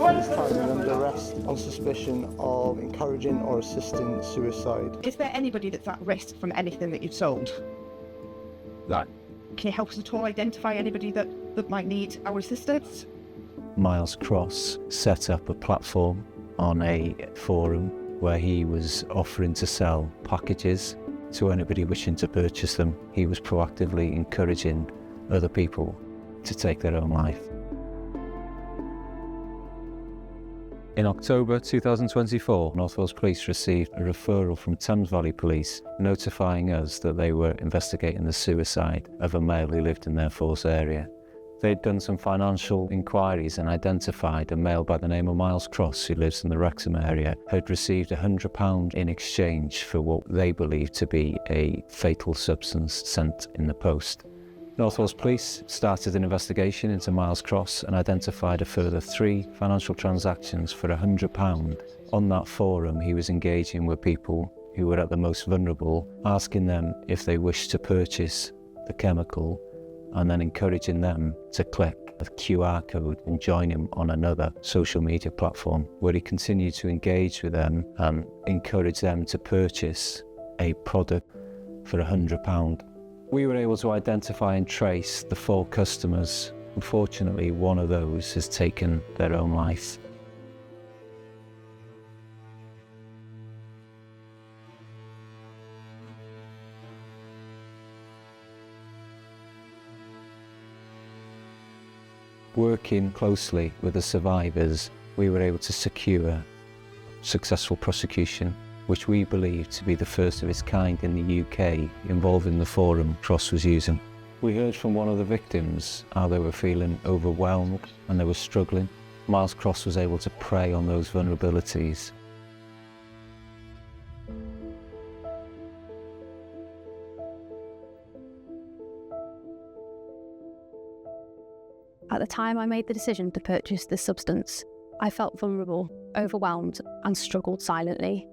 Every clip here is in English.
police time under arrest on suspicion of encouraging or assisting suicide. Is there anybody that's at risk from anything that you've sold? No. Can you help us at all identify anybody that might need our assistance? Miles Cross set up a platform on a forum where he was offering to sell packages to anybody wishing to purchase them. He was proactively encouraging other people to take their own life. In October 2024, North Wales Police received a referral from Thames Valley Police notifying us that they were investigating the suicide of a male who lived in their force area. They'd done some financial inquiries and identified a male by the name of Miles Cross, who lives in the Wrexham area, had received £100 in exchange for what they believed to be a fatal substance sent in the post. North Wales Police started an investigation into Miles Cross and identified a further 3 financial transactions for £100. On that forum, he was engaging with people who were at the most vulnerable, asking them if they wished to purchase the chemical, and then encouraging them to click a QR code and join him on another social media platform, where he continued to engage with them and encourage them to purchase a product for £100. We were able to identify and trace the 4 customers. Unfortunately, one of those has taken their own life. Working closely with the survivors, we were able to secure successful prosecution, which we believe to be the first of its kind in the UK involving the forum Cross was using. We heard from one of the victims how they were feeling overwhelmed and they were struggling. Miles Cross was able to prey on those vulnerabilities. At the time I made the decision to purchase this substance, I felt vulnerable, overwhelmed, and struggled silently.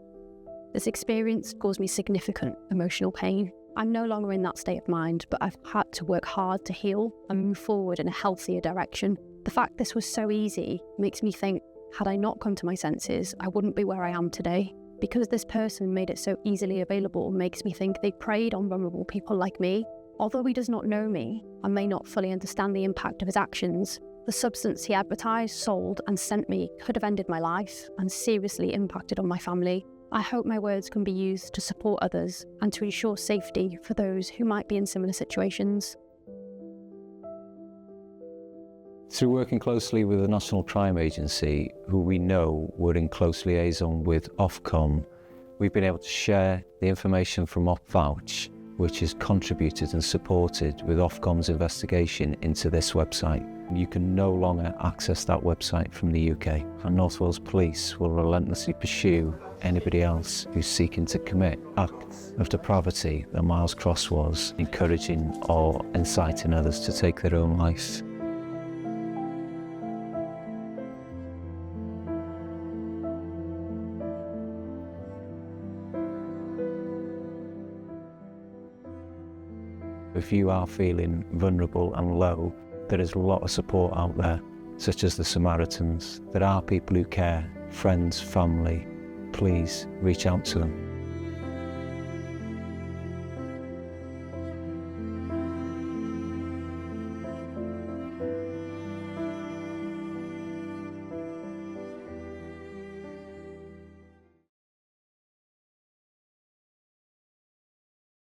This experience caused me significant emotional pain. I'm no longer in that state of mind, but I've had to work hard to heal and move forward in a healthier direction. The fact this was so easy makes me think, had I not come to my senses, I wouldn't be where I am today. Because this person made it so easily available makes me think they preyed on vulnerable people like me. Although he does not know me and may not fully understand the impact of his actions, the substance he advertised, sold, and sent me could have ended my life and seriously impacted on my family. I hope my words can be used to support others and to ensure safety for those who might be in similar situations. Through working closely with the National Crime Agency, who we know were in close liaison with Ofcom, we've been able to share the information from Ymgyrch Vouch, which has contributed and supported with Ofcom's investigation into this website. You can no longer access that website from the UK, and North Wales Police will relentlessly pursue anybody else who's seeking to commit acts of depravity that Miles Cross was, encouraging or inciting others to take their own life. If you are feeling vulnerable and low, there is a lot of support out there, such as the Samaritans. There are people who care, friends, family. Please reach out to them.